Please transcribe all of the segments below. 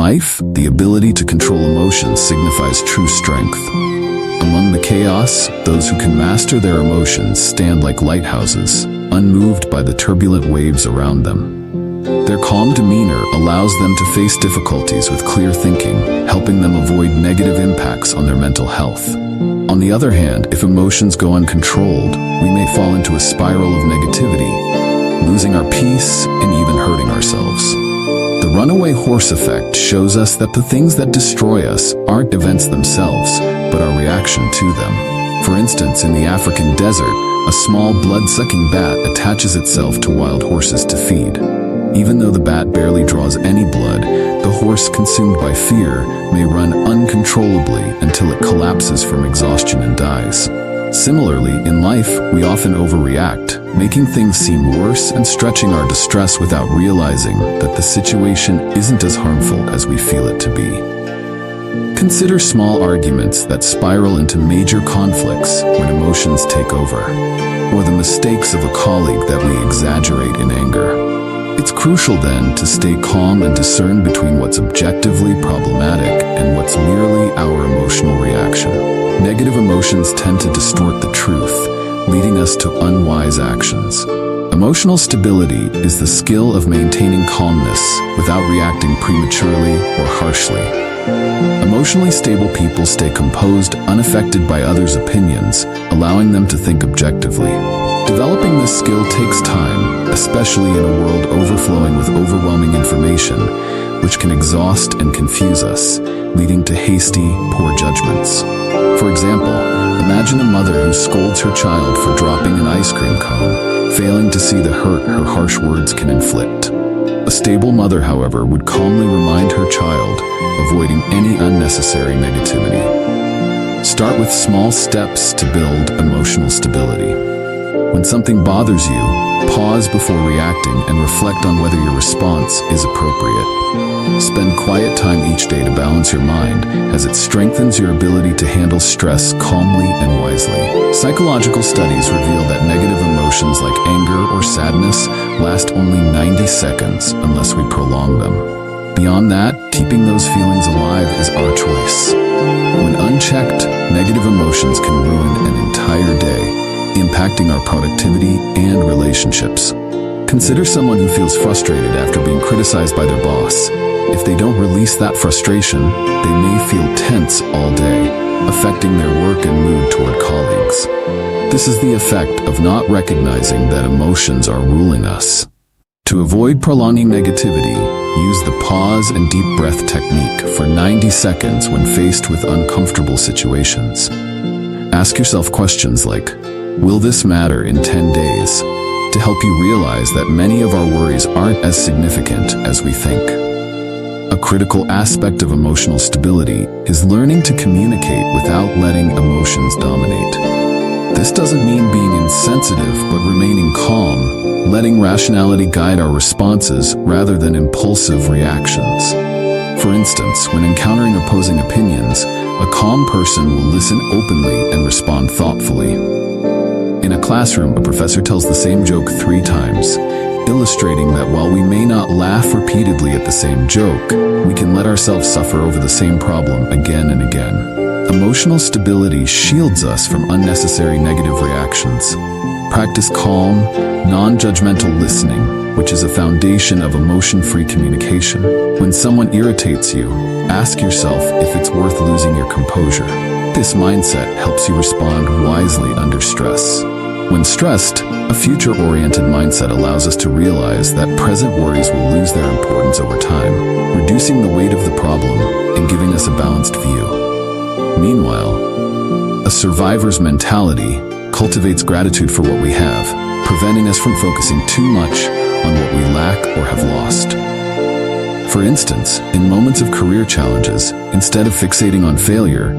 life, the ability to control emotions signifies true strength. Among the chaos, those who can master their emotions stand like lighthouses, unmoved by the turbulent waves around them. Their calm demeanor allows them to face difficulties with clear thinking, helping them avoid negative impacts on their mental health. On the other hand, if emotions go uncontrolled, we may fall into a spiral of negativity, losing our peace and even hurting ourselves. The runaway horse effect shows us that the things that destroy us aren't events themselves, but our reaction to them. For instance, in the African desert, a small blood-sucking bat attaches itself to wild horses to feed. Even though the bat barely draws any blood, the horse, consumed by fear, may run uncontrollably until it collapses from exhaustion and dies. Similarly, in life, we often overreact, making things seem worse and stretching our distress without realizing that the situation isn't as harmful as we feel it to be. Consider small arguments that spiral into major conflicts when emotions take over, or the mistakes of a colleague that we exaggerate in anger. It's crucial then to stay calm and discern between what's objectively problematic and what's merely our emotional reaction. Negative emotions tend to distort the truth, leading us to unwise actions. Emotional stability is the skill of maintaining calmness without reacting prematurely or harshly. Emotionally stable people stay composed, unaffected by others' opinions, allowing them to think objectively. Developing this skill takes time, especially in a world overflowing with overwhelming information, which can exhaust and confuse us, leading to hasty, poor judgments. For example, imagine a mother who scolds her child for dropping an ice cream cone, failing to see the hurt her harsh words can inflict. A stable mother, however, would calmly remind her child, avoiding any unnecessary negativity. Start with small steps to build emotional stability. When something bothers you, pause before reacting and reflect on whether your response is appropriate. Spend quiet time each day to balance your mind, as it strengthens your ability to handle stress calmly and wisely. Psychological studies reveal that negative emotions like anger or sadness last only 90 seconds unless we prolong them. Beyond that, keeping those feelings alive is our choice. When unchecked, negative emotions can ruin an entire day, impacting our productivity and relationships. Consider someone who feels frustrated after being criticized by their boss. If they don't release that frustration, they may feel tense all day, affecting their work and mood toward colleagues. This is the effect of not recognizing that emotions are ruling us. To avoid prolonging negativity, use the pause and deep breath technique for 90 seconds when faced with uncomfortable situations. Ask yourself questions like, will this matter in 10 days? To help you realize that many of our worries aren't as significant as we think. A critical aspect of emotional stability is learning to communicate without letting emotions dominate. This doesn't mean being insensitive, but remaining calm, letting rationality guide our responses rather than impulsive reactions. For instance, when encountering opposing opinions, a calm person will listen openly and respond thoughtfully. In a classroom, a professor tells the same joke 3 times, illustrating that while we may not laugh repeatedly at the same joke, we can let ourselves suffer over the same problem again and again. Emotional stability shields us from unnecessary negative reactions. Practice calm, non-judgmental listening, which is a foundation of emotion-free communication. When someone irritates you, ask yourself if it's worth losing your composure. This mindset helps you respond wisely under stress. When stressed, a future-oriented mindset allows us to realize that present worries will lose their importance over time, reducing the weight of the problem and giving us a balanced view. Meanwhile, a survivor's mentality cultivates gratitude for what we have, preventing us from focusing too much on what we lack or have lost. For instance, in moments of career challenges, instead of fixating on failure,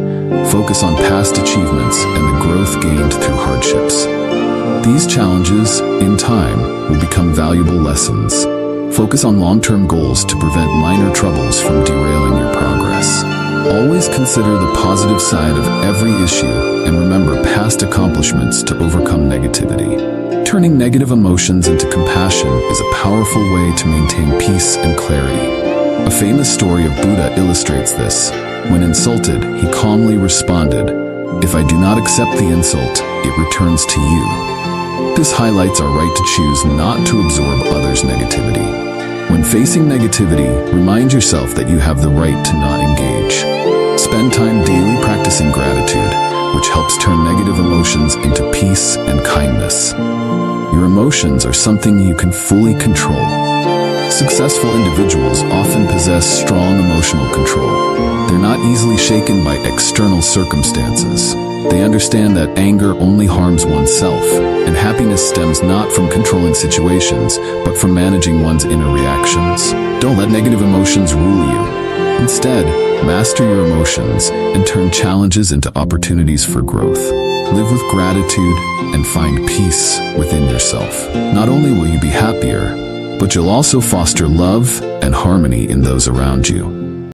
focus on past achievements and the growth gained through hardships. These challenges, in time, will become valuable lessons. Focus on long-term goals to prevent minor troubles from derailing your progress. Always consider the positive side of every issue and remember past accomplishments to overcome negativity. Turning negative emotions into compassion is a powerful way to maintain peace and clarity. A famous story of Buddha illustrates this. When insulted, he calmly responded, "If I do not accept the insult, it returns to you." This highlights our right to choose not to absorb others' negativity. When facing negativity, remind yourself that you have the right to not engage. Spend time daily practicing gratitude, which helps turn negative emotions into peace and kindness. Your emotions are something you can fully control. Successful individuals often possess strong emotional control. They're not easily shaken by external circumstances. They understand that anger only harms oneself, and happiness stems not from controlling situations, but from managing one's inner reactions. Don't let negative emotions rule you. Instead, master your emotions and turn challenges into opportunities for growth. Live with gratitude and find peace within yourself. Not only will you be happier, but you'll also foster love and harmony in those around you.